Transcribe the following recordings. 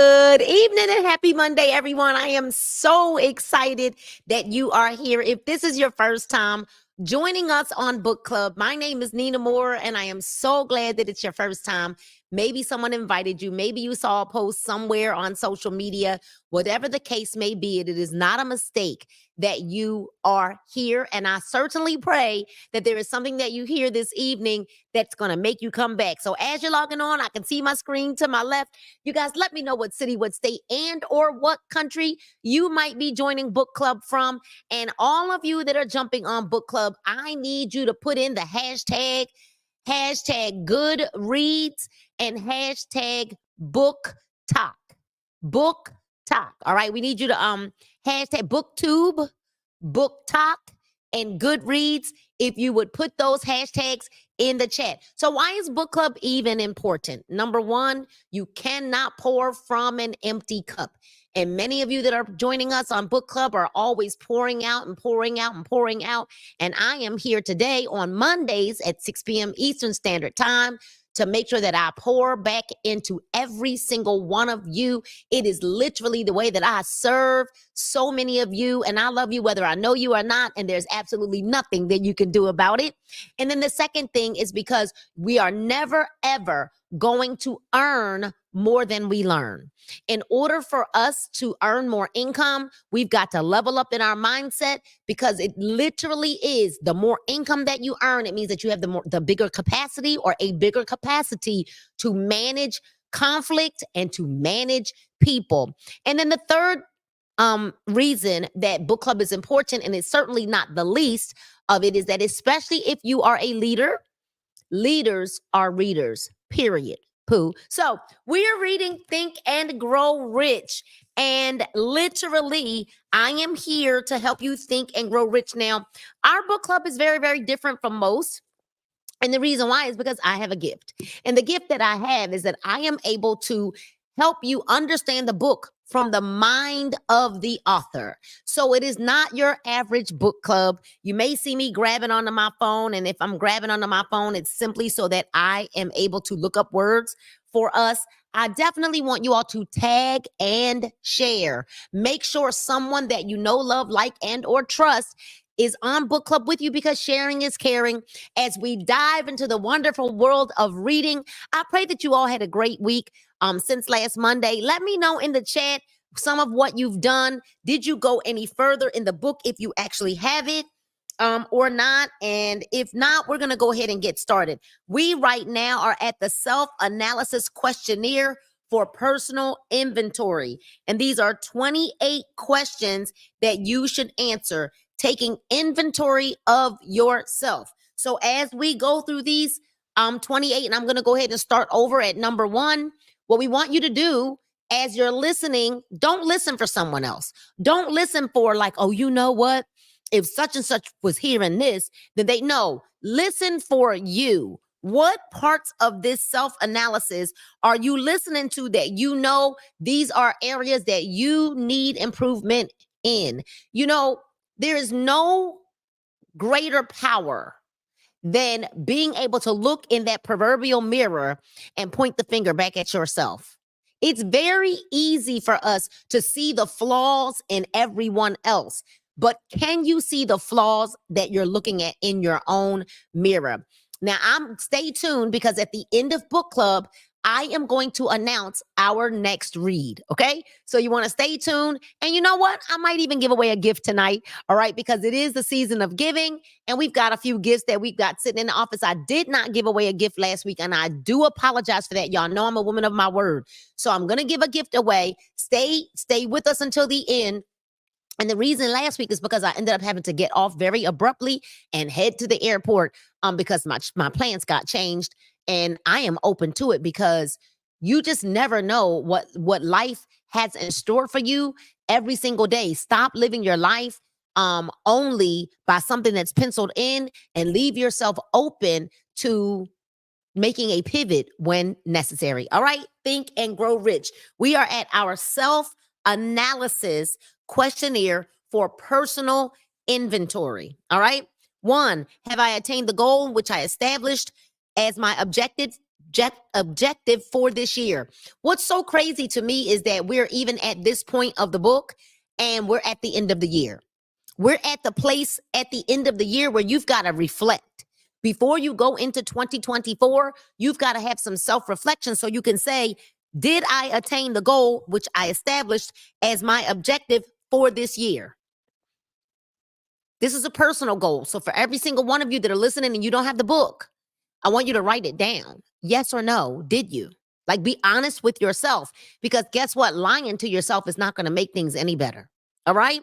Good evening and happy Monday, everyone. I am so excited that you are here. If this is your first time joining us on Book Club, my name is Nina Moore, and I am so glad that it's your first time. Maybe someone invited you. Maybe you saw a post somewhere on social media. Whatever the case may be, it is not a mistake that you are here. And I certainly pray that there is something that you hear this evening that's going to make you come back. So as you're logging on, I can see my screen to my left. You guys, let me know what city, what state, and or what country you might be joining Book Club from. And all of you that are jumping on Book Club, I need you to put in the hashtag good reads and hashtag book talk. Book talk. All right. We need you to hashtag booktube, book talk, and Goodreads. If you would put those hashtags in the chat. So why is Book Club even important? Number one, you cannot pour from an empty cup. And many of you that are joining us on Book Club are always pouring out and pouring out and pouring out. And I am here today on Mondays at 6 p.m. Eastern Standard Time to make sure that I pour back into every single one of you. It is literally the way that I serve so many of you, and I love you whether I know you or not, and there's absolutely nothing that you can do about it. And then the second thing is because we are never, ever going to earn more than we learn. In order for us to earn more income, we've got to level up in our mindset, because it literally is the more income that you earn, it means that you have the bigger capacity or a bigger capacity to manage conflict and to manage people. And then the third reason that Book Club is important, and it's certainly not the least of it, is that especially if you are a leader, leaders are readers, period. Pooh. So we're reading Think and Grow Rich. And literally, I am here to help you think and grow rich. Now, our book club is very, very different from most. And the reason why is because I have a gift. And the gift that I have is that I am able to help you understand the book from the mind of the author. So it is not your average book club. You may see me grabbing onto my phone. And if I'm grabbing onto my phone, it's simply so that I am able to look up words for us. I definitely want you all to tag and share. Make sure someone that you know, love, like, and or trust is on Book Club with you, because sharing is caring. As we dive into the wonderful world of reading, I pray that you all had a great week since last Monday. Let me know in the chat some of what you've done. Did you go any further in the book, if you actually have it or not? And if not, we're going to go ahead and get started. We right now are at the self-analysis questionnaire for personal inventory. And these are 28 questions that you should answer, taking inventory of yourself. So as we go through these 28, and I'm going to go ahead and start over at number 1, what we want you to do as you're listening, don't listen for someone else. Don't listen for like, oh, you know what? If such and such was hearing this, then they know. Listen for you. What parts of this self-analysis are you listening to that you know these are areas that you need improvement in? You know, there is no greater power than being able to look in that proverbial mirror and point the finger back at yourself. It's very easy for us to see the flaws in everyone else, but can you see the flaws that you're looking at in your own mirror? Now, stay tuned, because at the end of Book Club, I am going to announce our next read, okay? So you want to stay tuned. And you know what? I might even give away a gift tonight, all right? Because it is the season of giving, and we've got a few gifts that we've got sitting in the office. I did not give away a gift last week, and I do apologize for that. Y'all know I'm a woman of my word. So I'm going to give a gift away. Stay with us until the end. And the reason last week is because I ended up having to get off very abruptly and head to the airport because my plans got changed. And I am open to it, because you just never know what life has in store for you every single day. Stop living your life only by something that's penciled in, and leave yourself open to making a pivot when necessary. All right. Think and Grow Rich. We are at our self-analysis questionnaire for personal inventory. All right. 1, have I attained the goal which I established as my objective objective for this year. What's so crazy to me is that we're even at this point of the book and we're at the end of the year. We're at the place at the end of the year where you've got to reflect. Before you go into 2024, you've got to have some self-reflection so you can say, did I attain the goal which I established as my objective for this year? This is a personal goal. So for every single one of you that are listening and you don't have the book, I want you to write it down. Yes or no, did you? Like, be honest with yourself, because guess what? Lying to yourself is not going to make things any better. All right?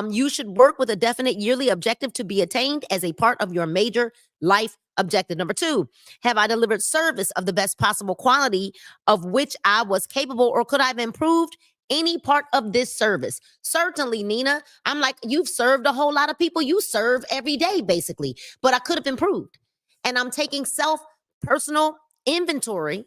You should work with a definite yearly objective to be attained as a part of your major life objective. Number 2, have I delivered service of the best possible quality of which I was capable, or could I have improved any part of this service? Certainly, Nina. I'm like, you've served a whole lot of people. You serve every day, basically, but I could have improved. And I'm taking personal inventory,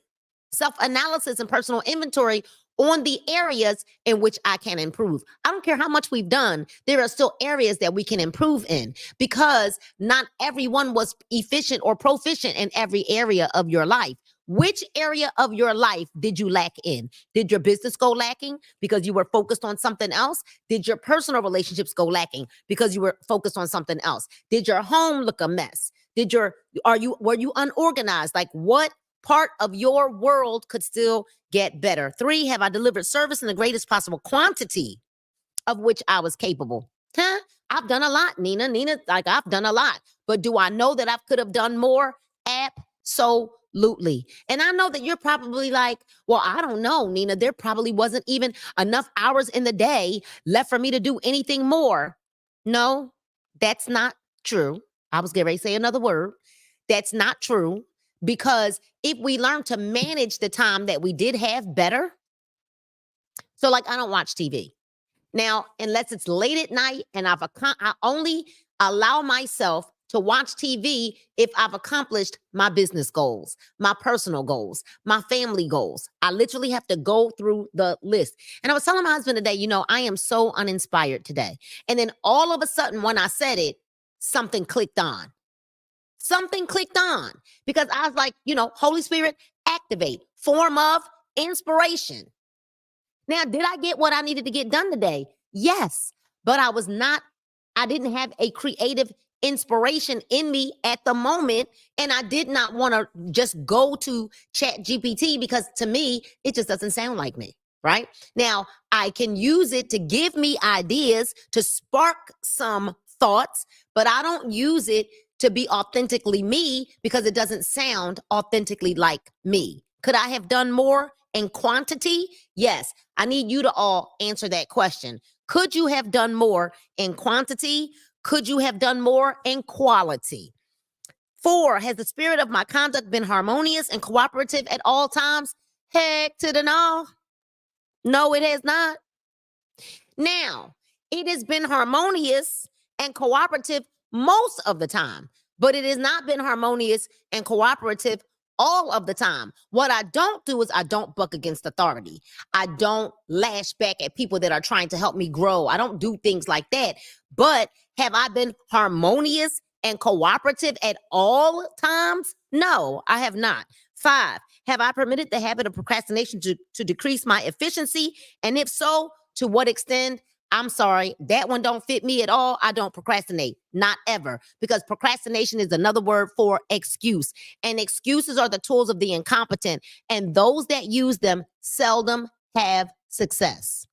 self-analysis and personal inventory on the areas in which I can improve. I don't care how much we've done. There are still areas that we can improve in, because not everyone was efficient or proficient in every area of your life. Which area of your life did you lack in? Did your business go lacking because you were focused on something else? Did your personal relationships go lacking because you were focused on something else? Did your home look a mess? Were you unorganized? Like, what part of your world could still get better? 3, have I delivered service in the greatest possible quantity of which I was capable? I've done a lot, Nina. Like, I've done a lot. But do I know that I could have done more? Absolutely. And I know that you're probably like, well, I don't know, Nina. There probably wasn't even enough hours in the day left for me to do anything more. No, that's not true. I was getting ready to say another word. That's not true. Because if we learn to manage the time that we did have better, so like, I don't watch TV now unless it's late at night, and I only allow myself to watch TV if I've accomplished my business goals, my personal goals, my family goals. I literally have to go through the list. And I was telling my husband today, I am so uninspired today. And then all of a sudden, when I said it, something clicked on. Something clicked on, because I was like, Holy Spirit, activate, form of inspiration. Now, did I get what I needed to get done today? Yes, but I didn't have a creative inspiration in me at the moment. And I did not want to just go to ChatGPT, because to me, it just doesn't sound like me. Right now, I can use it to give me ideas, to spark some thoughts, but I don't use it to be authentically me, because it doesn't sound authentically like me. Could I have done more in quantity? Yes. I need you to all answer that question. Could you have done more in quantity? Could you have done more in quality? 4, has the spirit of my conduct been harmonious and cooperative at all times? Heck to the no. No, it has not. Now, it has been harmonious and cooperative most of the time, but it has not been harmonious and cooperative all of the time. What I don't do is I don't buck against authority. I don't lash back at people that are trying to help me grow. I don't do things like that. But have I been harmonious and cooperative at all times? No, I have not. 5, have I permitted the habit of procrastination to decrease my efficiency? And if so, to what extent? I'm sorry, that one don't fit me at all. I don't procrastinate, not ever, because procrastination is another word for excuse. And excuses are the tools of the incompetent, and those that use them seldom have success.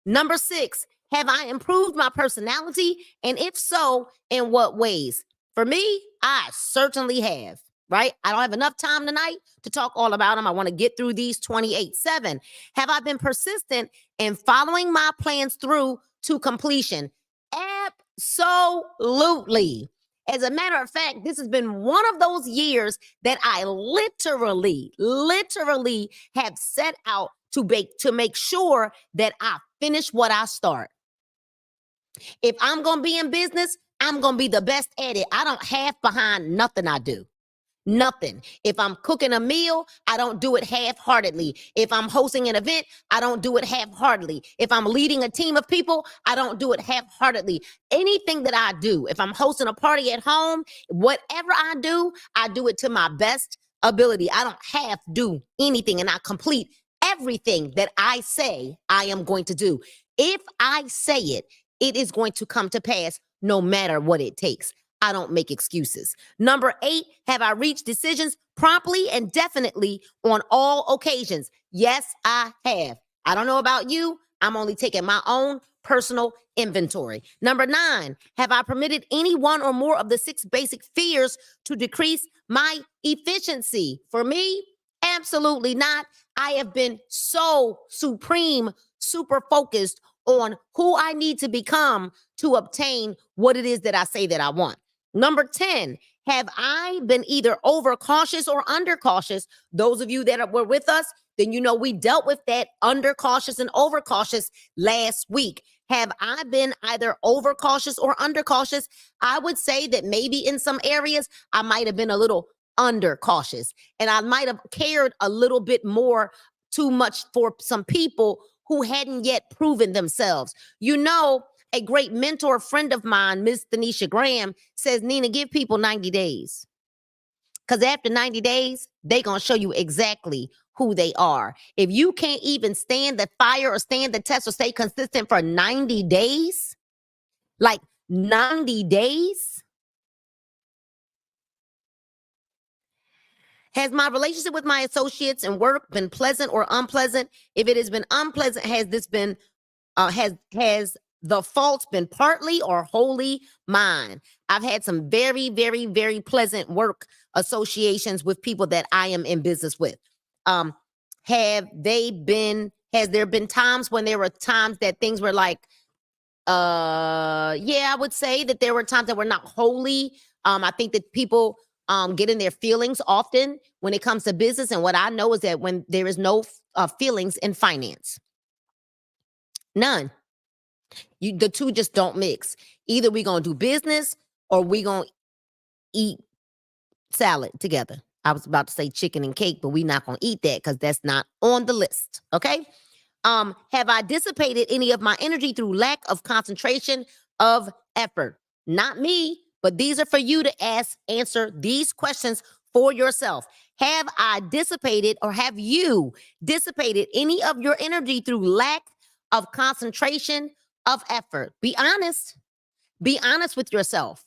Number 6, have I improved my personality? And if so, in what ways? For me, I certainly have. Right? I don't have enough time tonight to talk all about them. I want to get through these 28. 7, have I been persistent in following my plans through to completion? Absolutely. As a matter of fact, this has been one of those years that I literally have set out to make sure that I finish what I start. If I'm going to be in business, I'm going to be the best at it. I don't half behind nothing I do. Nothing. If I'm cooking a meal, I don't do it half-heartedly. If I'm hosting an event, I don't do it half-heartedly. If I'm leading a team of people, I don't do it half-heartedly. Anything that I do, if I'm hosting a party at home, whatever I do it to my best ability. I don't have to do anything, and I complete everything that I say I am going to do. If I say it, it is going to come to pass no matter what it takes. I don't make excuses. Number 8, have I reached decisions promptly and definitely on all occasions? Yes, I have. I don't know about you. I'm only taking my own personal inventory. Number 9, have I permitted any one or more of the 6 basic fears to decrease my efficiency? For me, absolutely not. I have been so super focused on who I need to become to obtain what it is that I say that I want. Number 10, have I been either overcautious or undercautious? Those of you that were with us, then you know we dealt with that undercautious and overcautious last week. Have I been either overcautious or undercautious? I would say that maybe in some areas I might have been a little undercautious, and I might have cared a little bit more too much for some people who hadn't yet proven themselves. You know, a great mentor friend of mine, Miss Tanisha Graham, says, Nina, give people 90 days. Because after 90 days, they're going to show you exactly who they are. If you can't even stand the fire or stand the test or stay consistent for 90 days, like 90 days, has my relationship with my associates and work been pleasant or unpleasant? If it has been unpleasant, has this been has the fault been partly or wholly mine? I've had some very, very, very pleasant work associations with people that I am in business with. Has there been times when there were times that things were like, yeah, I would say that there were times that were not wholly. I think that people get in their feelings often when it comes to business. And what I know is that when there is no feelings in finance, none. The two just don't mix. Either we're going to do business or we're going to eat salad together. I was about to say chicken and cake, but we're not going to eat that because that's not on the list. Okay. Have I dissipated any of my energy through lack of concentration of effort? Not me, but these are for you to answer these questions for yourself. Have I dissipated or have you dissipated any of your energy through lack of concentration of effort? Be honest. Be honest with yourself.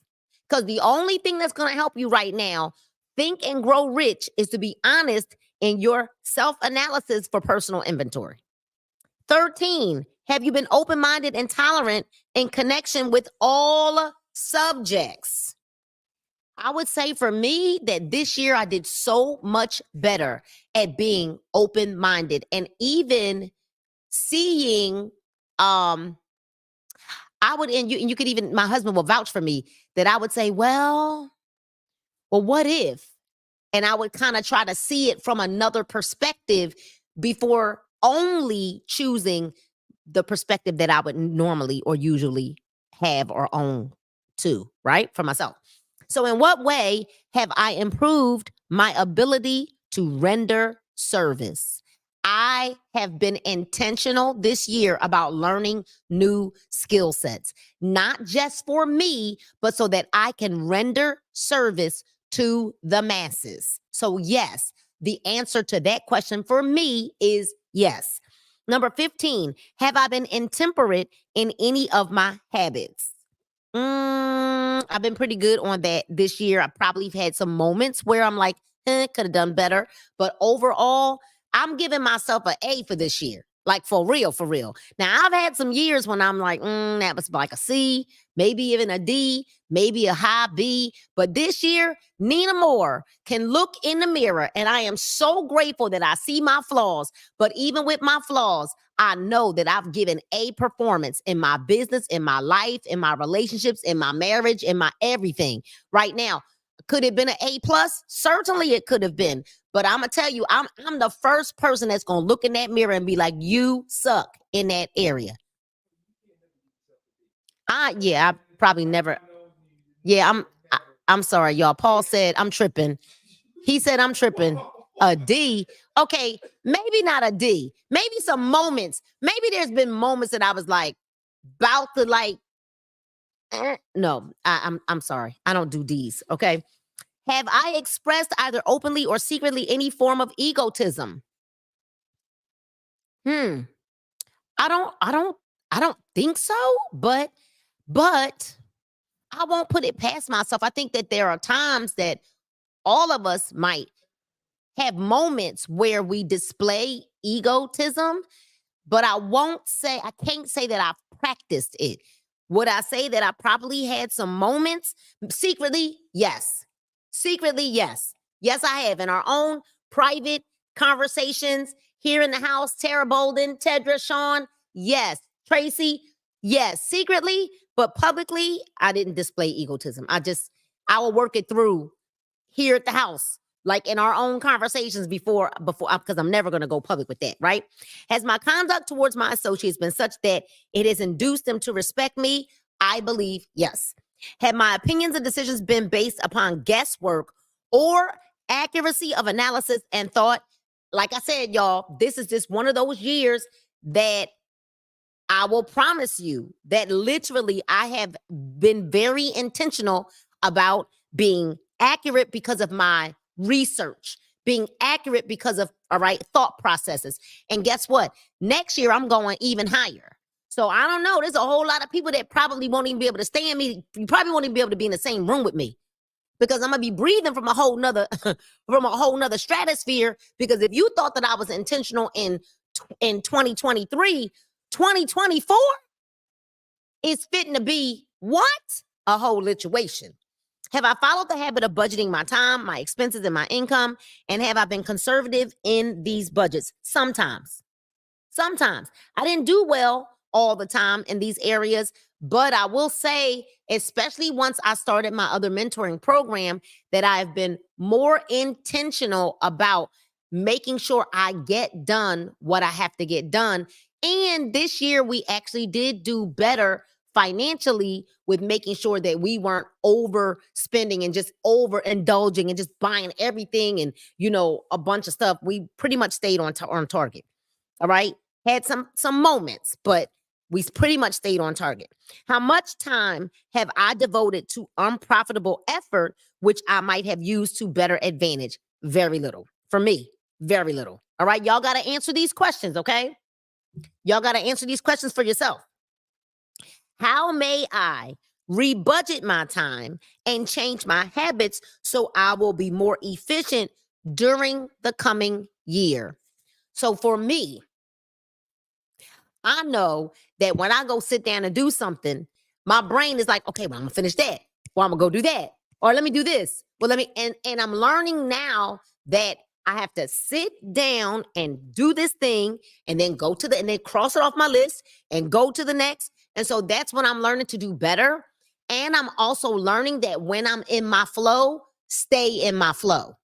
Because the only thing that's going to help you right now, think and grow rich, is to be honest in your self-analysis for personal inventory. 13, have you been open-minded and tolerant in connection with all subjects? I would say for me that this year I did so much better at being open-minded and even seeing, and you could even, my husband will vouch for me, that I would say, well, what if? And I would kind of try to see it from another perspective before only choosing the perspective that I would normally or usually have or own to, right? For myself. So in what way have I improved my ability to render service? I have been intentional this year about learning new skill sets, not just for me, but so that I can render service to the masses. So yes, the answer to that question for me is yes. Number 15, have I been intemperate in any of my habits? I've been pretty good on that this year. I probably have had some moments where I'm like, could have done better. But overall, I'm giving myself an A for this year. Like for real, for real. Now, I've had some years when I'm like, that was like a C, maybe even a D, maybe a high B. But this year, Nina Moore can look in the mirror, and I am so grateful that I see my flaws. But even with my flaws, I know that I've given a performance in my business, in my life, in my relationships, in my marriage, in my everything. Right now, could it have been an A plus? Certainly it could have been. But I'm gonna tell you, I'm the first person that's gonna look in that mirror and be like, you suck in that area. I probably never. Yeah, I'm sorry, y'all. Paul said I'm tripping. He said I'm tripping. A D. Okay, maybe not a D. Maybe some moments. Maybe there's been moments that I was like about to like. No, I'm sorry. I don't do D's. Okay. Have I expressed either openly or secretly any form of egotism? Hmm. I don't I don't I don't think so, but I won't put it past myself. I think that there are times that all of us might have moments where we display egotism, but I can't say that I've practiced it. Would I say that I probably had some moments? Secretly, yes. Secretly, yes. Yes, I have. In our own private conversations here in the house, Tara Bolden, Tedra, Sean, yes. Tracy, yes. Secretly, but publicly, I didn't display egotism. I will work it through here at the house, like in our own conversations before, because I'm never going to go public with that, right? Has my conduct towards my associates been such that it has induced them to respect me? I believe yes. Have my opinions and decisions been based upon guesswork or accuracy of analysis and thought? Like I said, y'all, this is just one of those years that I will promise you that literally I have been very intentional about being accurate because of my research, being accurate because of, all right, thought processes. And guess what? Next year, I'm going even higher. So I don't know. There's a whole lot of people that probably won't even be able to stand me. You probably won't even be able to be in the same room with me because I'm gonna be breathing from a whole nother from a whole nother stratosphere. Because if you thought that I was intentional in 2023, 2024 is fitting to be what? A whole situation. Have I followed the habit of budgeting my time, my expenses, and my income? And have I been conservative in these budgets? Sometimes. Sometimes. I didn't do well all the time in these areas, but I will say, especially once I started my other mentoring program, that I've been more intentional about making sure I get done what I have to get done. And this year, we actually did do better financially with making sure that we weren't overspending and just overindulging and just buying everything and, a bunch of stuff. We pretty much stayed on target. All right. Had some moments, but we pretty much stayed on target. How much time have I devoted to unprofitable effort, which I might have used to better advantage? Very little. For me, very little. All right. Y'all got to answer these questions, okay? Y'all got to answer these questions for yourself. How may I rebudget my time and change my habits so I will be more efficient during the coming year? So for me, I know that when I go sit down and do something, my brain is like, okay, well, I'm gonna finish that. Well, I'm gonna go do that. Or let me do this. Well, and I'm learning now that I have to sit down and do this thing and then and then cross it off my list and go to the next. And so that's when I'm learning to do better. And I'm also learning that when I'm in my flow, stay in my flow.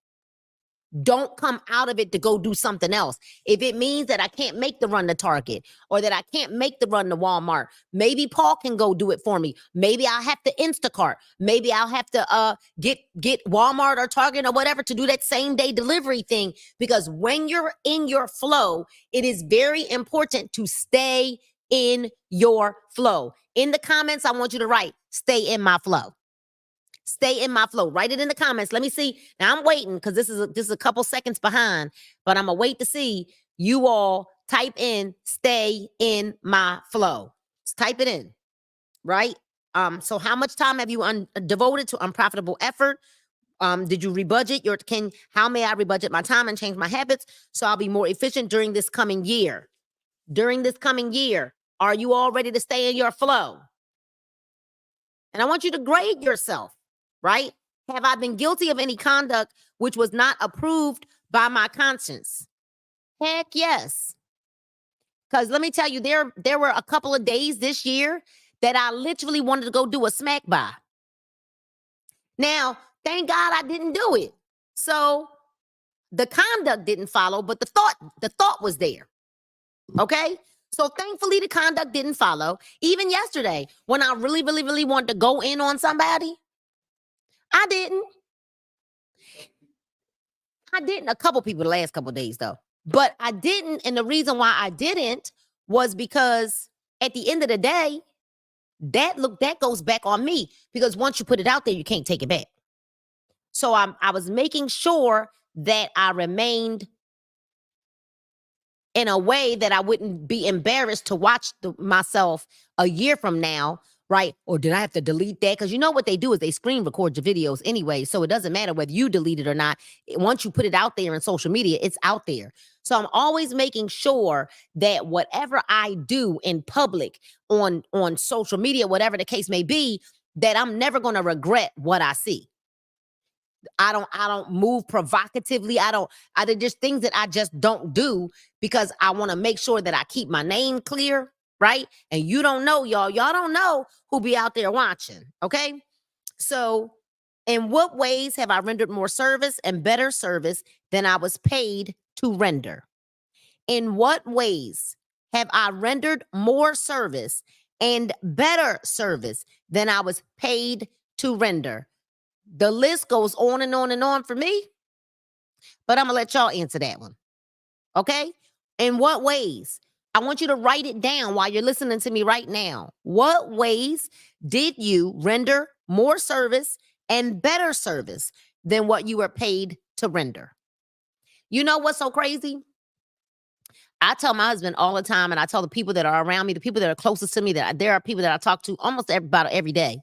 Don't come out of it to go do something else. If it means that I can't make the run to Target or that I can't make the run to Walmart, maybe Paul can go do it for me. Maybe I'll have to Instacart. Maybe I'll have to get Walmart or Target or whatever to do that same day delivery thing. Because when you're in your flow, it is very important to stay in your flow. In the comments, I want you to write, stay in my flow. Stay in my flow. Write it in the comments. Let me see. Now I'm waiting because this is a couple seconds behind, but I'm gonna wait to see you all type in stay in my flow. Just type it in, right? So how much time have you devoted to unprofitable effort? Did you rebudget how may I rebudget my time and change my habits so I'll be more efficient during this coming year? During this coming year, are you all ready to stay in your flow? And I want you to grade yourself. Right? Have I been guilty of any conduct which was not approved by my conscience? Heck yes. Because let me tell you, there were a couple of days this year that I literally wanted to go do a smack by. Now, thank God I didn't do it. So the conduct didn't follow, but the thought was there. Okay? So thankfully the conduct didn't follow. Even yesterday, when I really, really, really wanted to go in on somebody, I didn't. A couple people the last couple days though, but I didn't. And the reason why I didn't was because at the end of the day, that goes back on me because once you put it out there, you can't take it back. So I was making sure that I remained in a way that I wouldn't be embarrassed to watch myself a year from now, right? Or did I have to delete that? Because you know what they do is they screen record your videos anyway. So it doesn't matter whether you delete it or not. Once you put it out there in social media, it's out there. So I'm always making sure that whatever I do in public, on social media, whatever the case may be, that I'm never going to regret what I see. I don't move provocatively. They're just things that I just don't do because I want to make sure that I keep my name clear, right? And you don't know, y'all don't know who be out there watching, okay? So in what ways have I rendered more service and better service than I was paid to render? In what ways have I rendered more service and better service than I was paid to render? The list goes on and on and on for me, but I'm going to let y'all answer that one. Okay? In what ways? I want you to write it down while you're listening to me right now. What ways did you render more service and better service than what you were paid to render? You know what's so crazy? I tell my husband all the time, and I tell the people that are around me, the people that are closest to me, that there are people that I talk to almost about every day.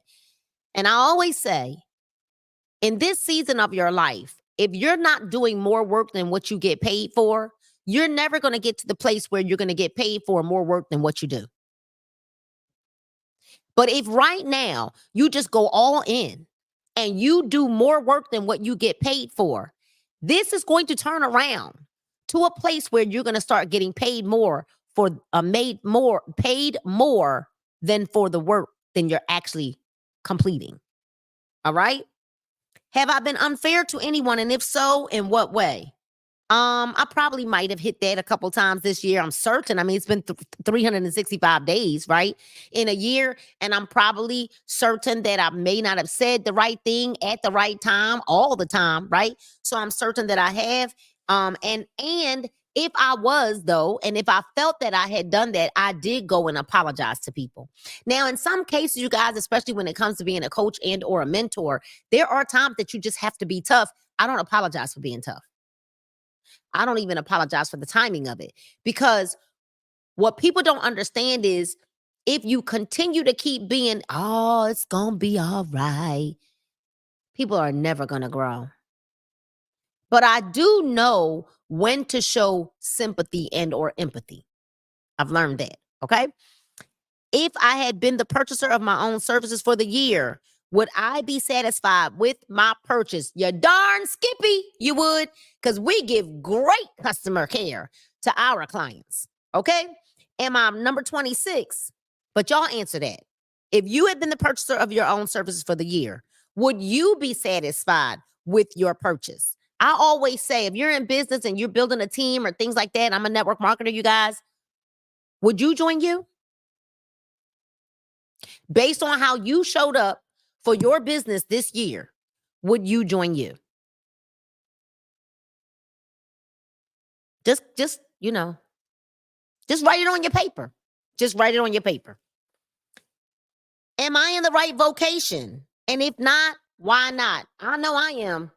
And I always say, in this season of your life, if you're not doing more work than what you get paid for, you're never going to get to the place where you're going to get paid for more work than what you do. But if right now you just go all in and you do more work than what you get paid for, this is going to turn around to a place where you're going to start getting paid more paid more than for the work than you're actually completing. All right? Have I been unfair to anyone? And if so, in what way? I probably might have hit that a couple times this year. I'm certain. I mean, it's been 365 days, right? In a year. And I'm probably certain that I may not have said the right thing at the right time all the time, right? So I'm certain that I have. And if I was, though, and if I felt that I had done that, I did go and apologize to people. Now, in some cases, you guys, especially when it comes to being a coach and or a mentor, there are times that you just have to be tough. I don't apologize for being tough. I don't even apologize for the timing of it, because what people don't understand is if you continue to keep being, oh, it's going to be all right, people are never going to grow. But I do know when to show sympathy and or empathy. I've learned that, okay? If I had been the purchaser of my own services for the year, would I be satisfied with my purchase? You darn skippy, you would, because we give great customer care to our clients, okay? Am I number 26? But y'all answer that. If you had been the purchaser of your own services for the year, would you be satisfied with your purchase? I always say, if you're in business and you're building a team or things like that, I'm a network marketer, you guys, would you join you? Based on how you showed up for your business this year, would you join you? Just just write it on your paper. Just write it on your paper. Am I in the right vocation? And if not, why not? I know I am.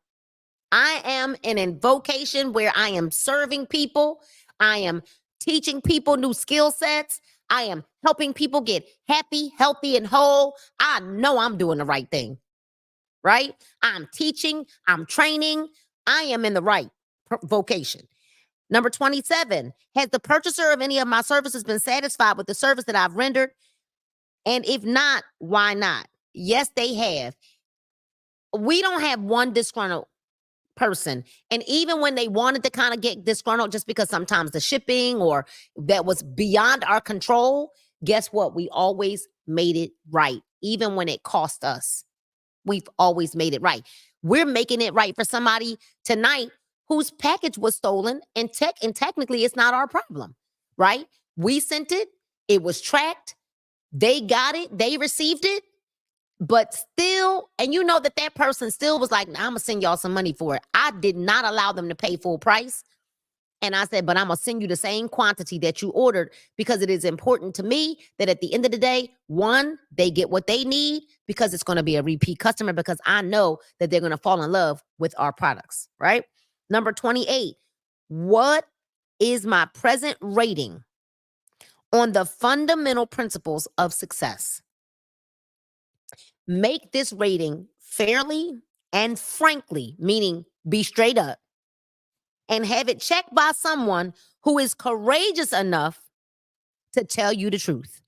I am in a vocation where I am serving people. I am teaching people new skill sets. I am helping people get happy, healthy, and whole. I know I'm doing the right thing, right? I'm teaching, I'm training. I am in the right vocation. Number 27, has the purchaser of any of my services been satisfied with the service that I've rendered? And if not, why not? Yes, they have. We don't have one disgruntled person. And even when they wanted to kind of get disgruntled just because sometimes the shipping or that was beyond our control, guess what? We always made it right. Even when it cost us, we've always made it right. We're making it right for somebody tonight whose package was stolen, and technically it's not our problem, right? We sent it, it was tracked, they got it, they received it. But still, and you know that person still was like, nah, I'm going to send y'all some money for it. I did not allow them to pay full price. And I said, but I'm going to send you the same quantity that you ordered because it is important to me that at the end of the day, one, they get what they need because it's going to be a repeat customer because I know that they're going to fall in love with our products, right? Number 28, what is my present rating on the fundamental principles of success? Make this rating fairly and frankly, meaning be straight up, and have it checked by someone who is courageous enough to tell you the truth.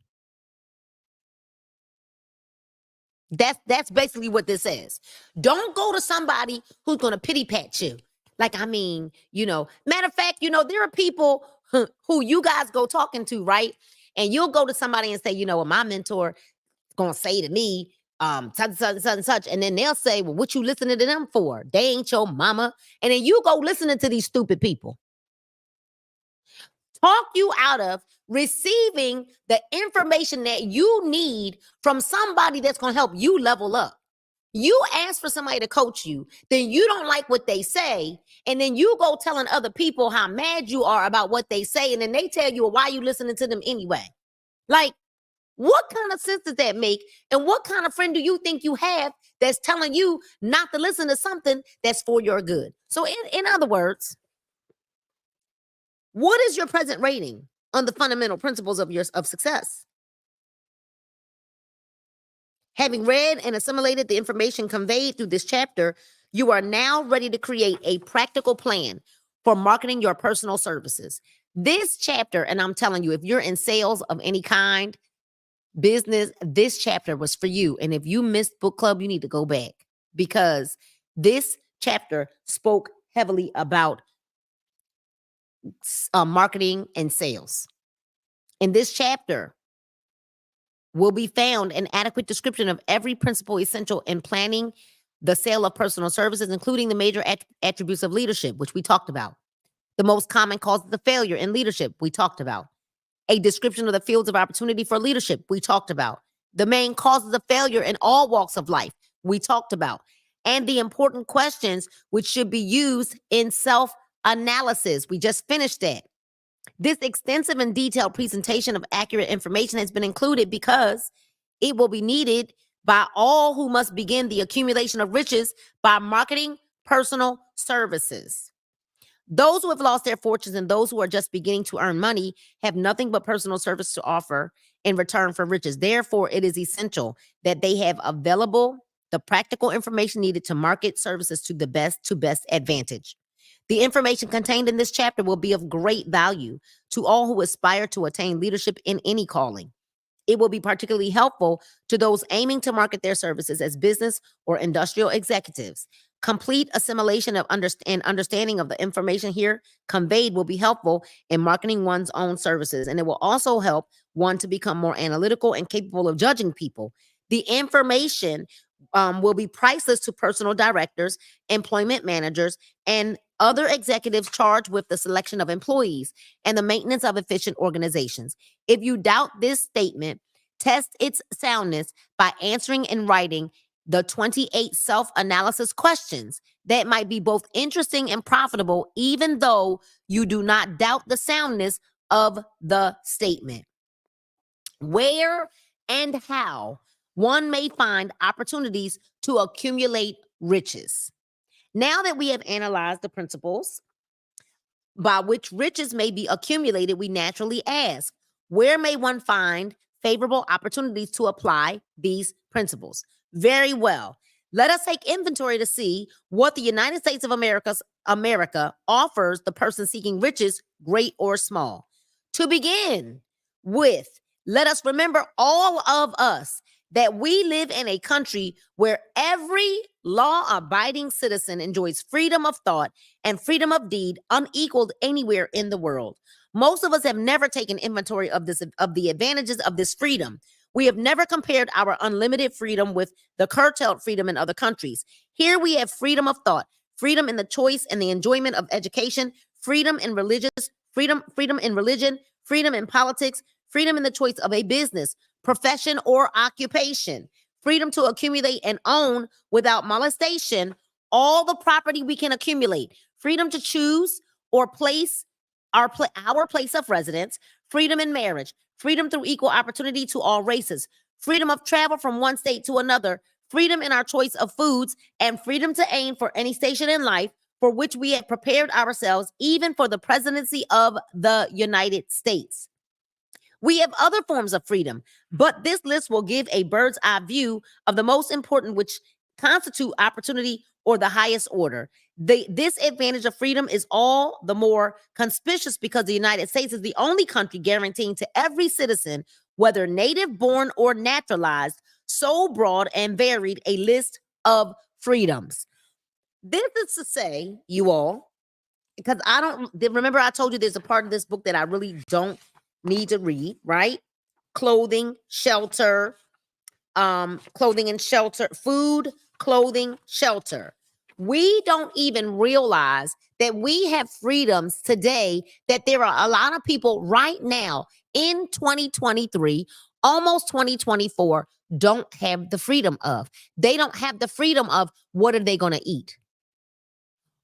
That's basically what this says. Don't go to somebody who's going to pity pat you. Like, I mean, matter of fact, there are people who you guys go talking to, right? And you'll go to somebody and say, well, my mentor is going to say to me, such and such. And then they'll say, well, what you listening to them for? They ain't your mama. And then you go listening to these stupid people. Talk you out of receiving the information that you need from somebody that's going to help you level up. You ask for somebody to coach you, then you don't like what they say, and then you go telling other people how mad you are about what they say, and then they tell you, well, why are you listening to them anyway? Like, what kind of sense does that make? And what kind of friend do you think you have that's telling you not to listen to something that's for your good? So in other words, what is your present rating on the fundamental principles of success? Having read and assimilated the information conveyed through this chapter, you are now ready to create a practical plan for marketing your personal services. This chapter, and I'm telling you, if you're in sales of any kind, business, this chapter was for you. And if you missed book club, you need to go back because this chapter spoke heavily about marketing and sales. In this chapter will be found an adequate description of every principle essential in planning the sale of personal services, including the major attributes of leadership, which we talked about. The most common causes of failure in leadership, we talked about. A description of the fields of opportunity for leadership, we talked about. The main causes of failure in all walks of life, we talked about. And the important questions which should be used in self-analysis. We just finished that. This extensive and detailed presentation of accurate information has been included because it will be needed by all who must begin the accumulation of riches by marketing personal services. Those who have lost their fortunes and those who are just beginning to earn money have nothing but personal service to offer in return for riches. Therefore, it is essential that they have available the practical information needed to market services to best advantage. The information contained in this chapter will be of great value to all who aspire to attain leadership in any calling. It will be particularly helpful to those aiming to market their services as business or industrial executives. Complete assimilation of understanding of the information here conveyed will be helpful in marketing one's own services, and it will also help one to become more analytical and capable of judging people. The information will be priceless to personal directors, employment managers, and other executives charged with the selection of employees and the maintenance of efficient organizations. If you doubt this statement, test its soundness by answering and writing the 28 self-analysis questions that might be both interesting and profitable, even though you do not doubt the soundness of the statement. Where and how one may find opportunities to accumulate riches. Now that we have analyzed the principles by which riches may be accumulated, we naturally ask, where may one find favorable opportunities to apply these principles? Very well. Let us take inventory to see what the United States of America offers the person seeking riches, great or small. To begin with, let us remember, all of us, that we live in a country where every law-abiding citizen enjoys freedom of thought and freedom of deed unequaled anywhere in the world. Most of us have never taken inventory of the advantages of this freedom. We have never compared our unlimited freedom with the curtailed freedom in other countries. Here we have freedom of thought, freedom in the choice and the enjoyment of education, freedom in religion, freedom in politics, freedom in the choice of a business, profession, or occupation, freedom to accumulate and own without molestation all the property we can accumulate, freedom to choose or place our place of residence, freedom in marriage, freedom through equal opportunity to all races, freedom of travel from one state to another, freedom in our choice of foods, and freedom to aim for any station in life for which we have prepared ourselves, even for the presidency of the United States. We have other forms of freedom, but this list will give a bird's eye view of the most important, which constitute opportunity or the highest order. This advantage of freedom is all the more conspicuous because the United States is the only country guaranteeing to every citizen, whether native born or naturalized, so broad and varied a list of freedoms. This is to say, you all, because I don't remember I told you there's a part of this book that I really don't need to read, right? Clothing, shelter, clothing and shelter, food, clothing, shelter. We don't even realize that we have freedoms today, that there are a lot of people right now in 2023, almost 2024, don't have the freedom of. They don't have the freedom of what are they going to eat?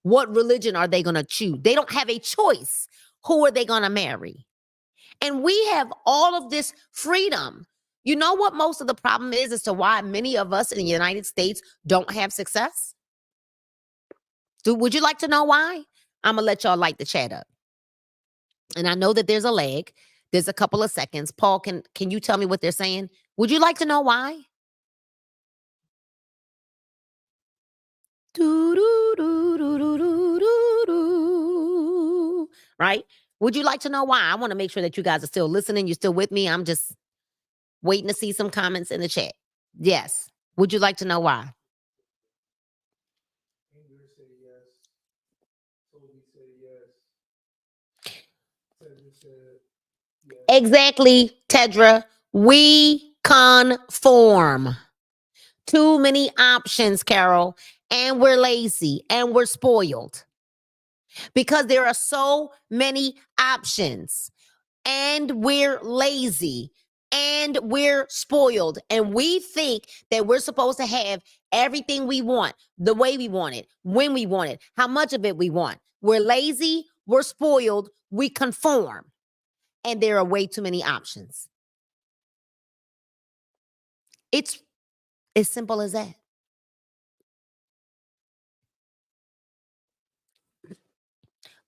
What religion are they going to choose? They don't have a choice. Who are they going to marry? And we have all of this freedom. You know what most of the problem is as to why many of us in the United States don't have success? Would you like to know why? I'm going to let y'all light the chat up. And I know that there's a lag. There's a couple of seconds. Paul, can you tell me what they're saying? Would you like to know why? Right? Would you like to know why? I want to make sure that you guys are still listening. You're still with me. I'm just waiting to see some comments in the chat. Yes. Would you like to know why? Exactly, Tedra. We conform. Too many options, Carol. And we're lazy and we're spoiled because there are so many options. And we're lazy and we're spoiled. And we think that we're supposed to have everything we want, the way we want it, when we want it, how much of it we want. We're lazy, we're spoiled, we conform. And there are way too many options. It's as simple as that.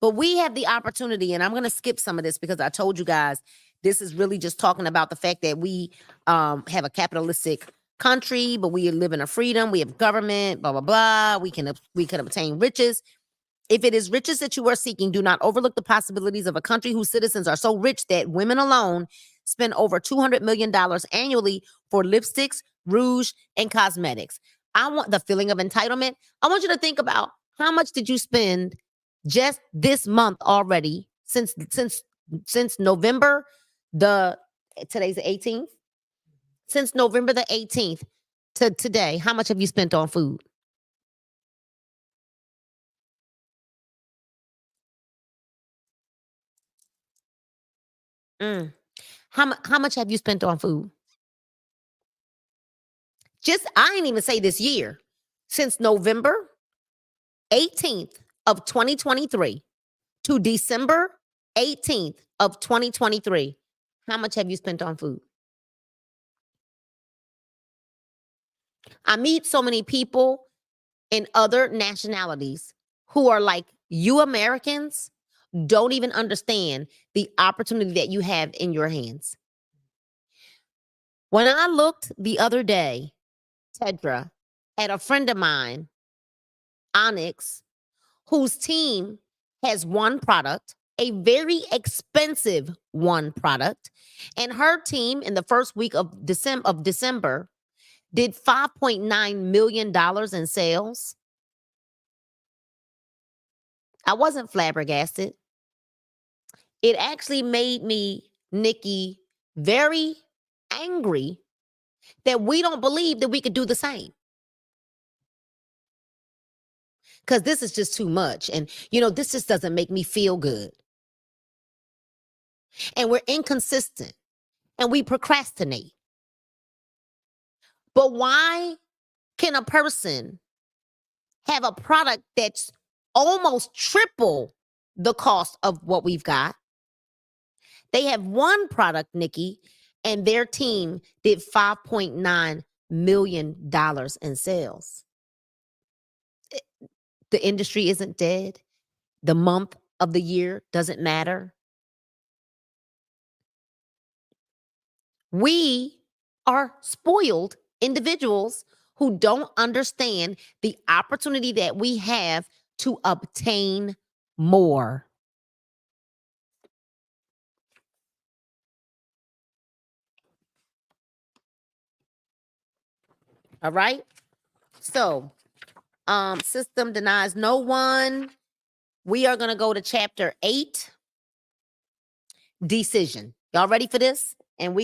But we have the opportunity, and I'm going to skip some of this because I told you guys this is really just talking about the fact that we have a capitalistic country, but we live in a freedom. We have government, blah, blah, blah. We can obtain riches. If it is riches that you are seeking, do not overlook the possibilities of a country whose citizens are so rich that women alone spend over $200 million annually for lipsticks, rouge, and cosmetics. I want the feeling of entitlement. I want you to think about how much did you spend just this month already since November today's the 18th. Since November the 18th to today, how much have you spent on food? How much have you spent on food? I ain't even say this year. Since November 18th of 2023 to December 18th of 2023, how much have you spent on food? I meet so many people in other nationalities who are like, you Americans don't even understand the opportunity that you have in your hands. When I looked the other day, Tedra, at a friend of mine, Onyx, whose team has one product, a very expensive one product, and her team in the first week of December did $5.9 million in sales. I wasn't flabbergasted. It actually made me, Nikki, very angry that we don't believe that we could do the same. Because this is just too much. And, this just doesn't make me feel good. And we're inconsistent and we procrastinate. But why can a person have a product that's almost triple the cost of what we've got. They have one product, Nikki, and their team did $5.9 million in sales. The industry isn't dead. The month of the year doesn't matter. We are spoiled individuals who don't understand the opportunity that we have to obtain more. All right. So, system denies no one. We are going to go to chapter 8, decision. Y'all ready for this? And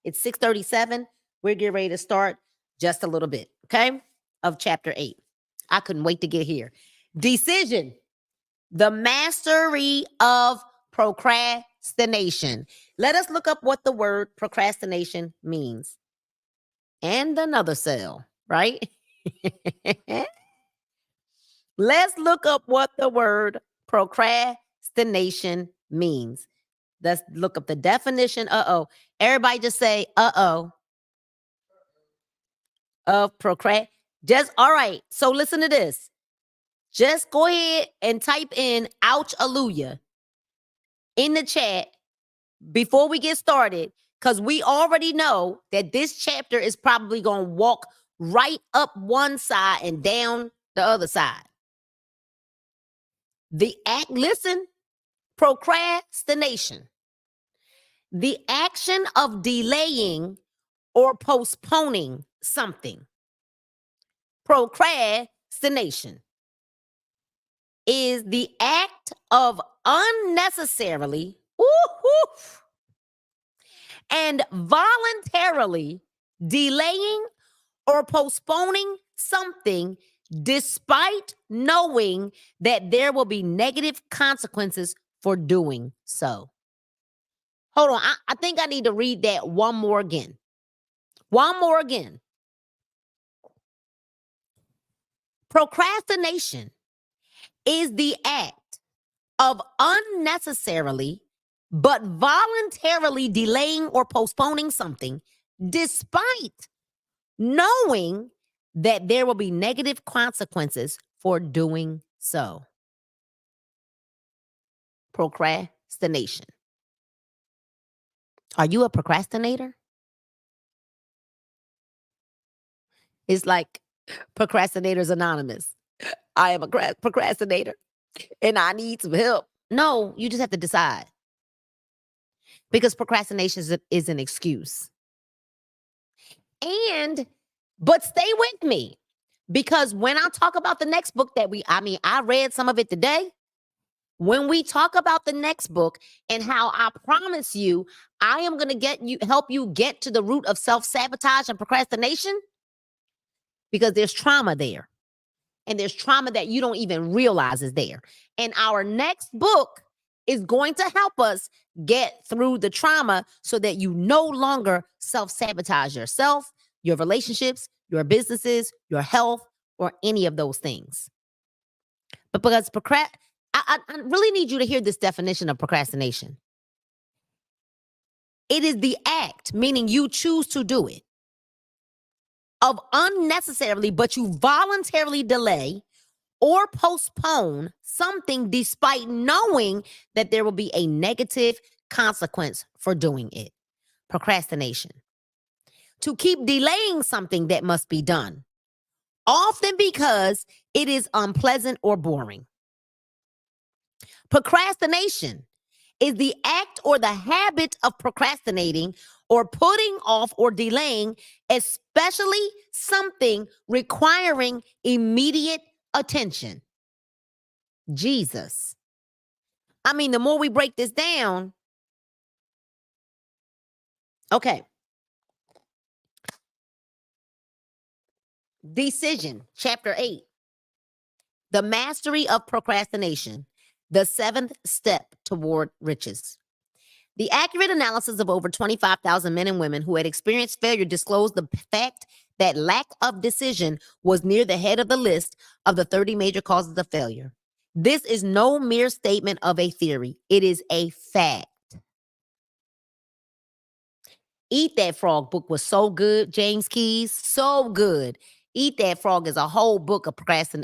it's 6:37. We're getting ready to start just a little bit, okay, of chapter 8. I couldn't wait to get here. Decision, the mastery of procrastination. Let us look up what the word procrastination means. And another cell, right? Let's look up what the word procrastination means. Let's look up the definition. Everybody just say, of all right. So listen to this. Just go ahead and type in ouch alleluia in the chat before we get started, because we already know that this chapter is probably going to walk right up one side and down the other side. Listen, procrastination, the action of delaying or postponing something. Procrastination is the act of unnecessarily and voluntarily delaying or postponing something despite knowing that there will be negative consequences for doing so. Hold on. I think I need to read that one more again. Procrastination is the act of unnecessarily but voluntarily delaying or postponing something despite knowing that there will be negative consequences for doing so. Procrastination. Are you a procrastinator? It's like Procrastinators Anonymous. I am a procrastinator and I need some help. No, you just have to decide. Because procrastination is an excuse. But stay with me, because when I talk about the next book I read some of it today. When we talk about the next book and how I promise you, I am going to help you get to the root of self-sabotage and procrastination, because there's trauma there. And there's trauma that you don't even realize is there. And our next book is going to help us get through the trauma so that you no longer self-sabotage yourself, your relationships, your businesses, your health, or any of those things. But because I really need you to hear this definition of procrastination. It is the act, meaning you choose to do it, of unnecessarily, but you voluntarily delay or postpone something despite knowing that there will be a negative consequence for doing it. Procrastination. To keep delaying something that must be done, often because it is unpleasant or boring. Procrastination is the act or the habit of procrastinating or putting off or delaying, especially something requiring immediate attention. Jesus. I mean, the more we break this down. Okay. Decision, chapter 8. The mastery of procrastination, the 7th step toward riches. The accurate analysis of over 25,000 men and women who had experienced failure disclosed the fact that lack of decision was near the head of the list of the 30 major causes of failure. This is no mere statement of a theory. It is a fact. Eat That Frog book was so good, James Keys, so good. Eat That Frog is a whole book of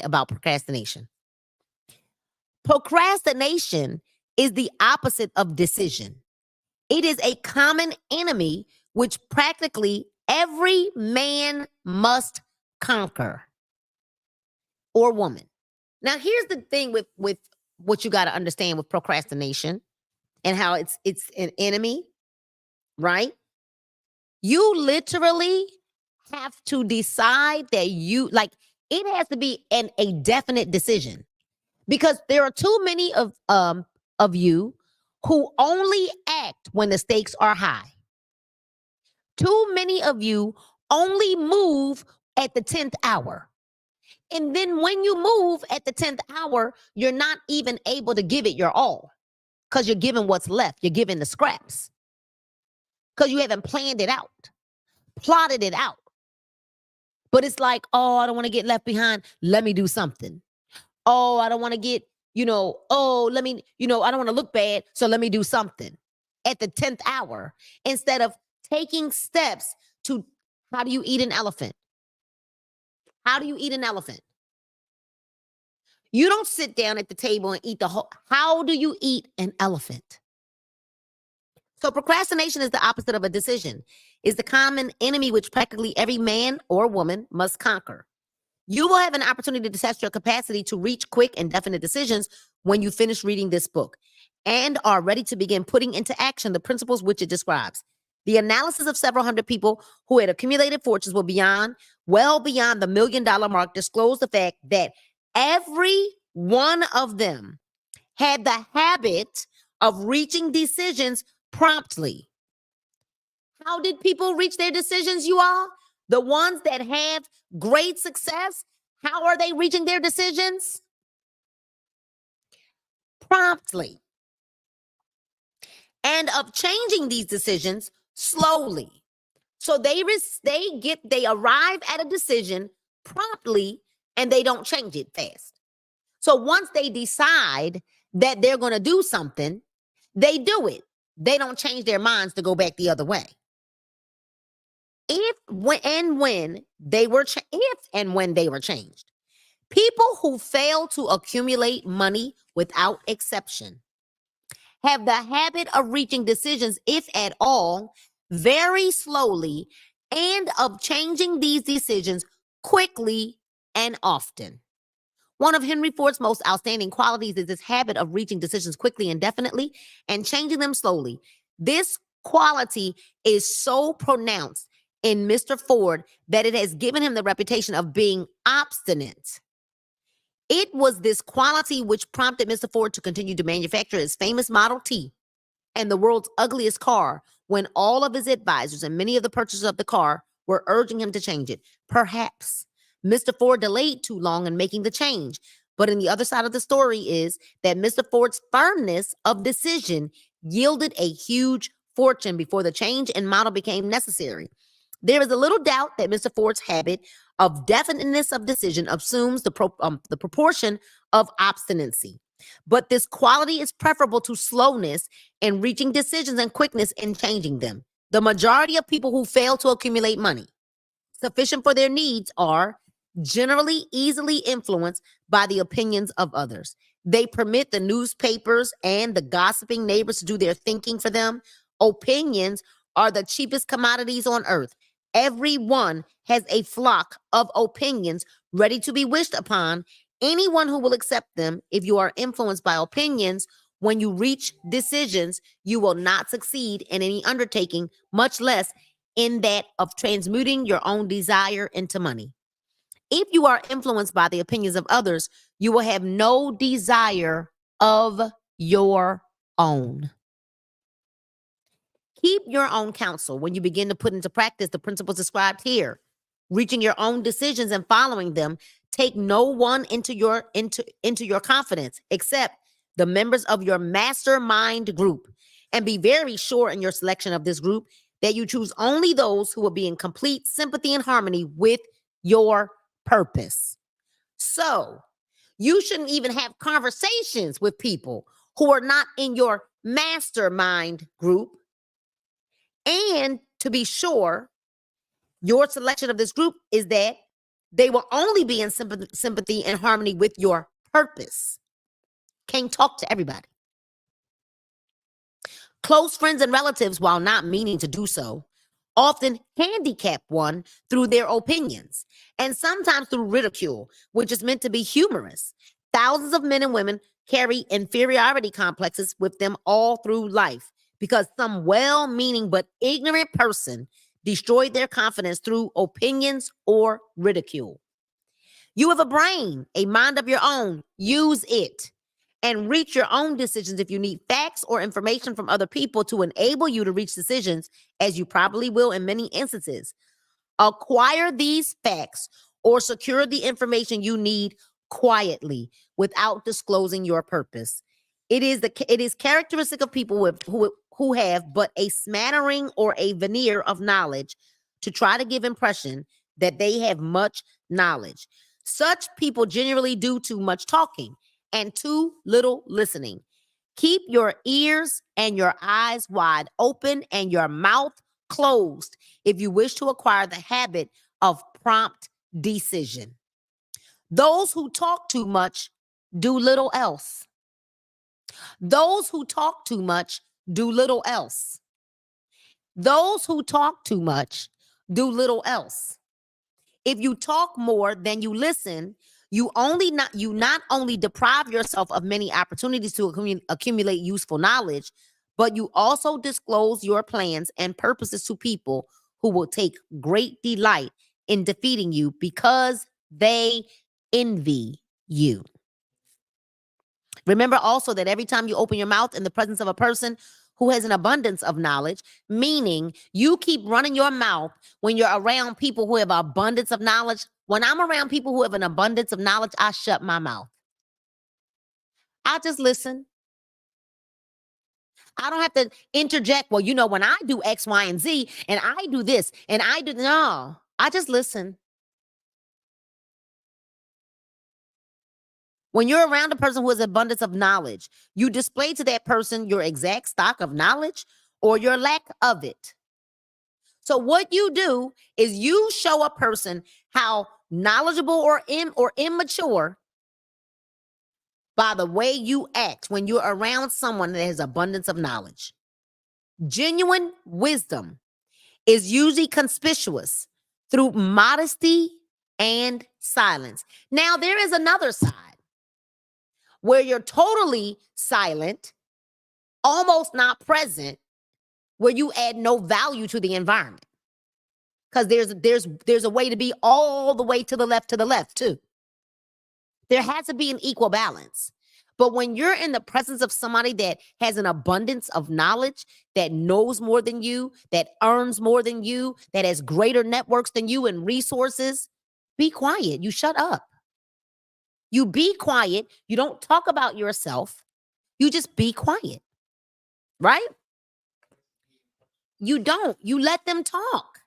about procrastination. Procrastination is the opposite of decision. It is a common enemy which practically every man must conquer, or woman. Now, here's the thing with what you got to understand with procrastination and how it's an enemy, right? You literally have to decide that it has to be a definite decision, because there are too many of you who only act when the stakes are high. Too many of you only move at the 10th hour. And then when you move at the 10th hour, you're not even able to give it your all, because you're giving what's left. You're giving the scraps because you haven't planned it out, plotted it out. But it's like, oh, I don't want to get left behind. Let me do something. Oh, I don't want to get, I don't want to look bad. So let me do something at the 10th hour instead of taking steps to, how do you eat an elephant? How do you eat an elephant? You don't sit down at the table and eat the whole. How do you eat an elephant? So procrastination is the opposite of a decision. It's the common enemy which practically every man or woman must conquer. You will have an opportunity to test your capacity to reach quick and definite decisions when you finish reading this book and are ready to begin putting into action the principles which it describes. The analysis of several hundred people who had accumulated fortunes well beyond the $1 million mark disclosed the fact that every one of them had the habit of reaching decisions promptly. How did people reach their decisions, you all? The ones that have great success, how are they reaching their decisions? Promptly. And of changing these decisions slowly. So they arrive at a decision promptly and they don't change it fast. So once they decide that they're going to do something, they do it. They don't change their minds to go back the other way. If and when they were changed. People who fail to accumulate money without exception have the habit of reaching decisions, if at all, very slowly, and of changing these decisions quickly and often. One of Henry Ford's most outstanding qualities is his habit of reaching decisions quickly and definitely and changing them slowly. This quality is so pronounced in Mr. Ford that it has given him the reputation of being obstinate. It was this quality which prompted Mr. Ford to continue to manufacture his famous Model T and the world's ugliest car when all of his advisors and many of the purchasers of the car were urging him to change it. Perhaps Mr. Ford delayed too long in making the change. But in the other side of the story is that Mr. Ford's firmness of decision yielded a huge fortune before the change in model became necessary. There is a little doubt that Mr. Ford's habit of definiteness of decision assumes the proportion of obstinacy. But this quality is preferable to slowness in reaching decisions and quickness in changing them. The majority of people who fail to accumulate money sufficient for their needs are generally easily influenced by the opinions of others. They permit the newspapers and the gossiping neighbors to do their thinking for them. Opinions are the cheapest commodities on earth. Everyone has a flock of opinions ready to be wished upon. Anyone who will accept them, if you are influenced by opinions, when you reach decisions, you will not succeed in any undertaking, much less in that of transmuting your own desire into money. If you are influenced by the opinions of others, you will have no desire of your own. Keep your own counsel when you begin to put into practice the principles described here. Reaching your own decisions and following them, take no one into your confidence except the members of your mastermind group, and be very sure in your selection of this group that you choose only those who will be in complete sympathy and harmony with your purpose. So You shouldn't even have conversations with people who are not in your mastermind group. And to be sure, your selection of this group is that they will only be in sympathy and harmony with your purpose. Can't talk to everybody. Close friends and relatives, while not meaning to do so, often handicap one through their opinions and sometimes through ridicule, which is meant to be humorous. Thousands of men and women carry inferiority complexes with them all through life because some well-meaning but ignorant person destroyed their confidence through opinions or ridicule. You have a brain, a mind of your own. Use it and reach your own decisions if you need facts or information from other people to enable you to reach decisions, as you probably will in many instances. Acquire these facts or secure the information you need quietly without disclosing your purpose. It is characteristic of people who have but a smattering or a veneer of knowledge to try to give impression that they have much knowledge. Such people generally do too much talking and too little listening. Keep your ears and your eyes wide open and your mouth closed if you wish to acquire the habit of prompt decision. Those who talk too much do little else. Those who talk too much do little else. Those who talk too much do little else. If you talk more than you listen, you not only deprive yourself of many opportunities to accumulate useful knowledge, but you also disclose your plans and purposes to people who will take great delight in defeating you because they envy you. Remember also that every time you open your mouth in the presence of a person who has an abundance of knowledge, meaning you keep running your mouth when you're around people who have abundance of knowledge. When I'm around people who have an abundance of knowledge, I shut my mouth. I just listen. I don't have to interject. Well, when I do X, Y, and Z, and I do this, and I do, no, I just listen. When you're around a person who has abundance of knowledge, you display to that person your exact stock of knowledge or your lack of it. So what you do is you show a person how knowledgeable or immature by the way you act when you're around someone that has abundance of knowledge. Genuine wisdom is usually conspicuous through modesty and silence. Now, there is another side where you're totally silent, almost not present, where you add no value to the environment. Because there's a way to be all the way to the left too. There has to be an equal balance. But when you're in the presence of somebody that has an abundance of knowledge, that knows more than you, that earns more than you, that has greater networks than you and resources, be quiet. You shut up. You be quiet. You don't talk about yourself. You just be quiet, right? You don't. You let them talk.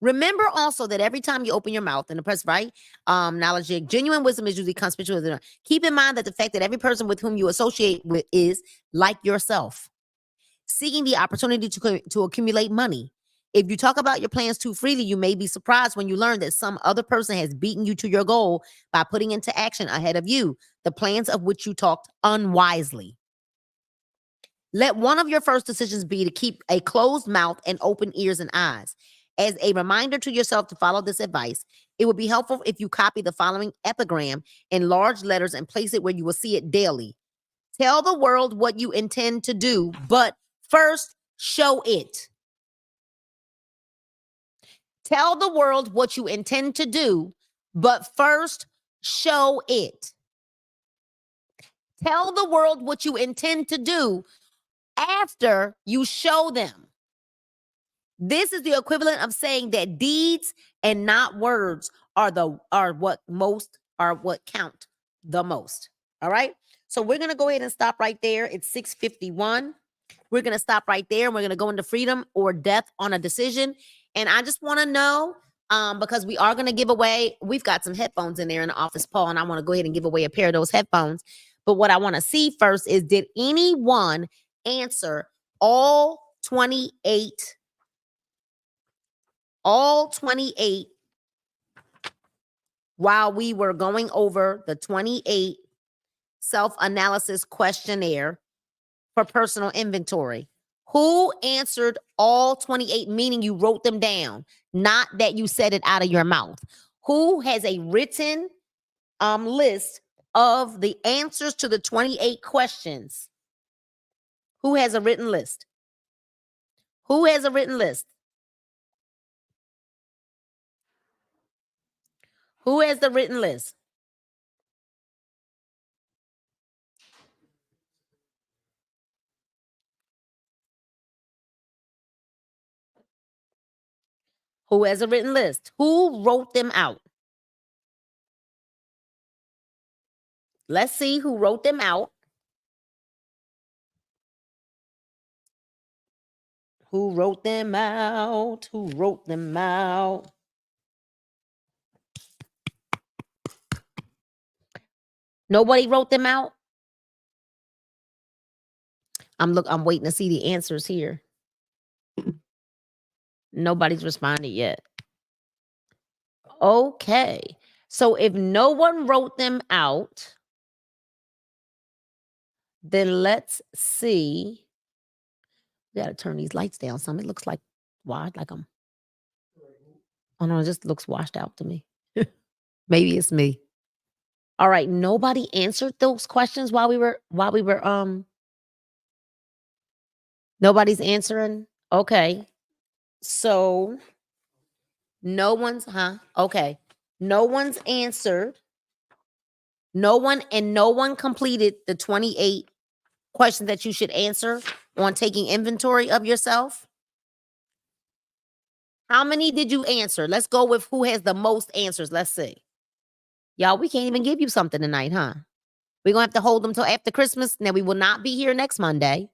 Remember also that every time you open your mouth in the press, right? Knowledge, genuine wisdom is usually conspicuous. Keep in mind that the fact that every person with whom you associate with is like yourself, seeking the opportunity to accumulate money. If you talk about your plans too freely, you may be surprised when you learn that some other person has beaten you to your goal by putting into action ahead of you the plans of which you talked unwisely. Let one of your first decisions be to keep a closed mouth and open ears and eyes. As a reminder to yourself to follow this advice, it would be helpful if you copy the following epigram in large letters and place it where you will see it daily. Tell the world what you intend to do, but first show it. Tell the world what you intend to do, but first show it. Tell the world what you intend to do after you show them. This is the equivalent of saying that deeds and not words are what count the most. All right. So we're going to go ahead and stop right there. It's 6:51. We're going to stop right there. And we're going to go into freedom or death on a decision. And I just want to know, because we are going to give away, we've got some headphones in there in the office, Paul, and I want to go ahead and give away a pair of those headphones. But what I want to see first is, did anyone answer all 28 while we were going over the 28 self-analysis questionnaire for personal inventory? Who answered all 28, meaning you wrote them down, not that you said it out of your mouth? Who has a written list of the answers to the 28 questions? Who has a written list? Who has a written list? Who has the written list? Who has a written list? Who wrote them out? Let's see who wrote them out. Who wrote them out? Who wrote them out? Nobody wrote them out? I'm waiting to see the answers here. Nobody's responded yet. Okay. So if no one wrote them out, then let's see. We gotta turn these lights down some. It looks like wide, like I'm. Oh no, it just looks washed out to me. Maybe it's me. All right, nobody answered those questions while we were nobody's answering. Okay. So no one's okay. No one's answered. No one completed the 28 questions that you should answer on taking inventory of yourself. How many did you answer? Let's go with who has the most answers. Let's see. Y'all, we can't even give you something tonight, huh? We're going to have to hold them till after Christmas. Now, we will not be here next Monday.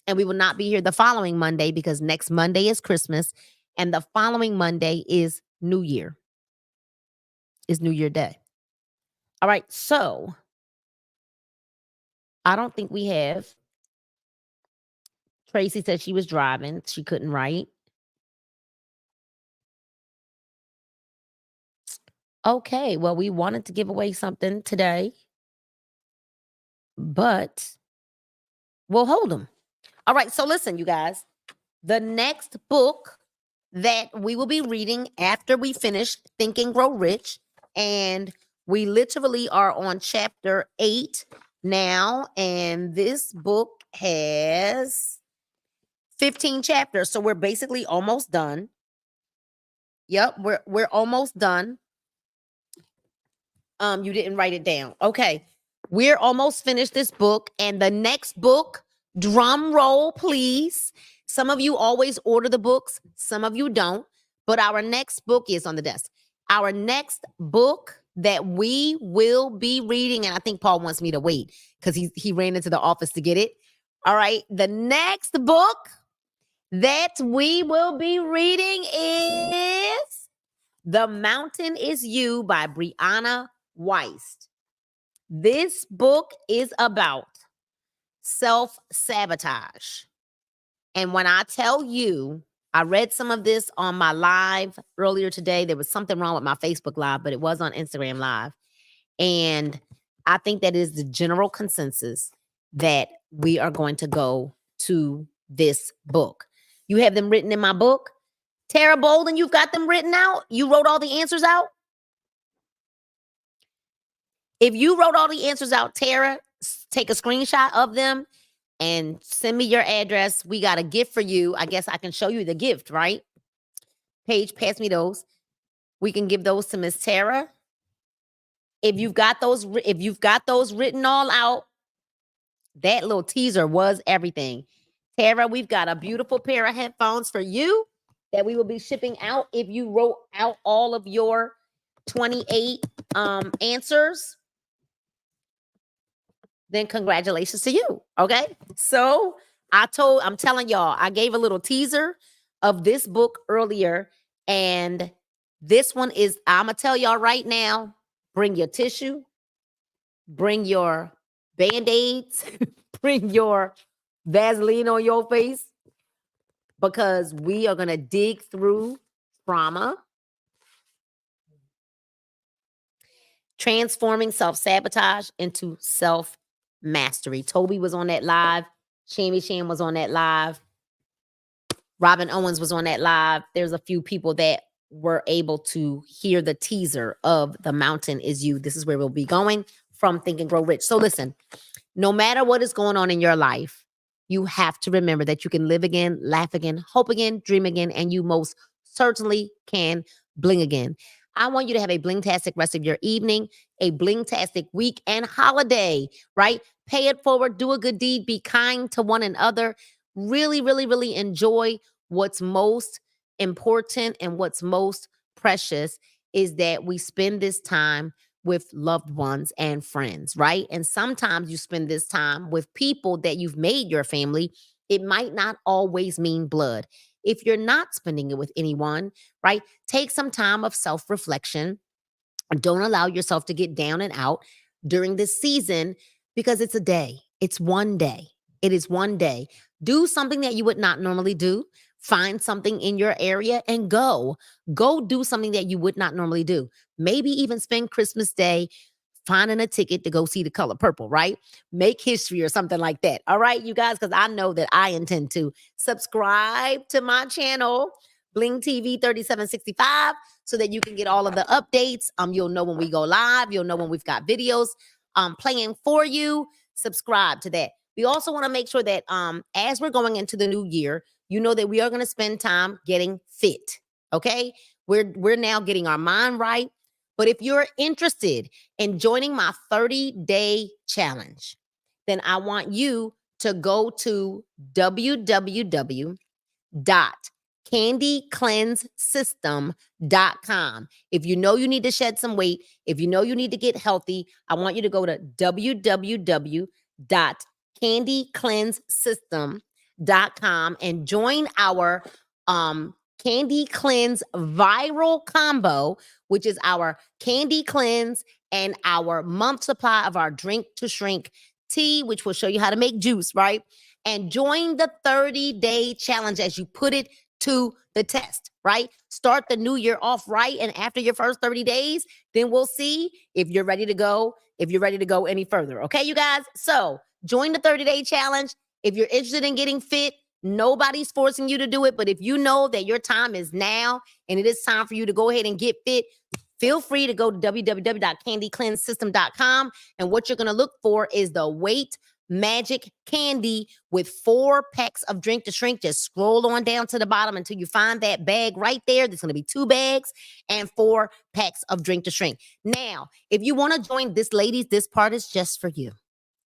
And we will not be here the following Monday, because next Monday is Christmas. And the following Monday is New Year. Is New Year Day. All right. So I don't think we have. Tracy said she was driving. She couldn't write. Okay. Well, we wanted to give away something today, but we'll hold them. All right. So listen, you guys, the next book that we will be reading after we finish Think and Grow Rich, and we literally are on chapter 8 now, and this book has 15 chapters, so we're basically almost done. Yep, we're almost done. You didn't write it down. Okay. We're almost finished this book, and the next book, drum roll please. Some of you always order the books, some of you don't, but our next book is on the desk. Our next book that we will be reading, and I think Paul wants me to wait because he ran into the office to get it. All right. The next book that we will be reading is The Mountain Is You by Brianna Wiest. This book is about self-sabotage. And when I tell you, I read some of this on my live earlier today. There was something wrong with my Facebook Live, but it was on Instagram Live. And I think that is the general consensus that we are going to go to this book. You have them written in my book. Tara Bolden, you've got them written out? You wrote all the answers out? If you wrote all the answers out, Tara, take a screenshot of them and send me your address. We got a gift for you. I guess I can show you the gift, right? Paige, pass me those. We can give those to Miss Tara. If you've got those written all out, that little teaser was everything. Tara, we've got a beautiful pair of headphones for you that we will be shipping out if you wrote out all of your 28 answers. Then congratulations to you. Okay. So I'm telling y'all, I gave a little teaser of this book earlier, and This one is, I'm going to tell y'all right now, bring your tissue, bring your Band-Aids, bring your Vaseline on your face, because we are going to dig through trauma, transforming self-sabotage into self-mastery. Toby was on that live. Shammy Sham was on that live. Robin Owens was on that live. There's a few people that were able to hear the teaser of The Mountain Is You. This is where we'll be going from Think and Grow Rich. So listen, no matter what is going on in your life, you have to remember that you can live again, laugh again, hope again, dream again, and you most certainly can bling again. I want you to have a blingtastic rest of your evening, a blingtastic week and holiday, right? Pay it forward, do a good deed, be kind to one another. Really, really, really enjoy what's most important and what's most precious is that we spend this time with loved ones and friends, right? And sometimes you spend this time with people that you've made your family. It might not always mean blood. If you're not spending it with anyone, right, take some time of self-reflection. Don't allow yourself to get down and out during this season because it's a day. It's one day. It is one day. Do something that you would not normally do. Find something in your area and go. Go do something that you would not normally do. Maybe even spend Christmas Day finding a ticket to go see The Color Purple, right? Make history or something like that. All right, you guys, because I know that I intend to. Subscribe to my channel, Bling TV 3765, so that you can get all of the updates. You'll know when we go live. You'll know when we've got videos playing for you. Subscribe to that. We also want to make sure that as we're going into the new year, you know that we are going to spend time getting fit. Okay, we're now getting our mind right. But if you're interested in joining my 30-day challenge, then I want you to go to www.candycleansesystem.com. If you know you need to shed some weight, if you know you need to get healthy, I want you to go to www.candycleansesystem.com and join our Candy Cleanse Viral Combo, which is our Candy Cleanse and our month supply of our Drink to Shrink tea, which will show you how to make juice, right? And join the 30-day challenge as you put it to the test, right? Start the new year off right. And after your first 30 days, then we'll see if you're ready to go, any further. Okay, you guys? So join the 30-day challenge. If you're interested in getting fit, nobody's forcing you to do it. But if you know that your time is now and it is time for you to go ahead and get fit, feel free to go to www.candycleansesystem.com. And what you're going to look for is the Weight Magic Candy with 4 packs of Drink to Shrink. Just scroll on down to the bottom until you find that bag right there. There's going to be 2 bags and 4 packs of Drink to Shrink. Now, if you want to join this, ladies, this part is just for you.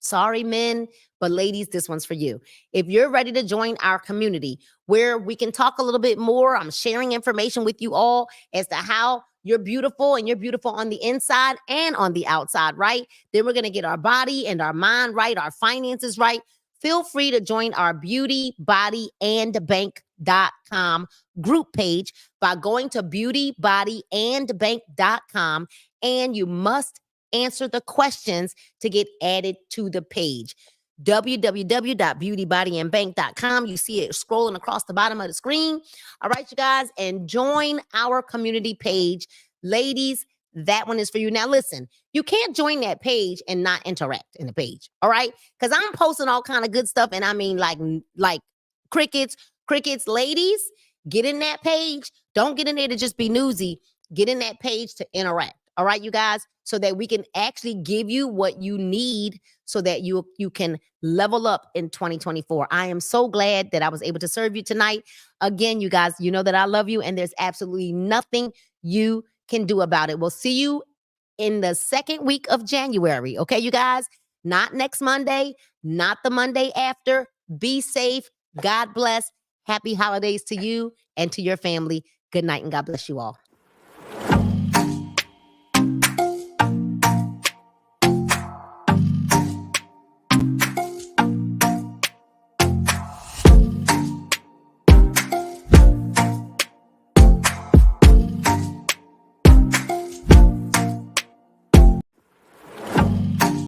Sorry, men, but ladies, this one's for you. If you're ready to join our community where we can talk a little bit more, I'm sharing information with you all as to how you're beautiful and you're beautiful on the inside and on the outside, right? Then we're going to get our body and our mind right, our finances right. Feel free to join our beautybodyandbank.com group page by going to beautybodyandbank.com, and you must answer the questions to get added to the page. www.beautybodyandbank.com. You see it scrolling across the bottom of the screen. All right, you guys, and join our community page. Ladies, that one is for you. Now, listen, you can't join that page and not interact in the page. All right, because I'm posting all kind of good stuff, and I mean like crickets. Ladies, get in that page. Don't get in there to just be newsy. Get in that page to interact. All right, you guys, so that we can actually give you what you need so that you can level up in 2024. I am so glad that I was able to serve you tonight. Again, you guys, you know that I love you and there's absolutely nothing you can do about it. We'll see you in the second week of January. Okay, you guys, not next Monday, not the Monday after. Be safe. God bless. Happy holidays to you and to your family. Good night and God bless you all.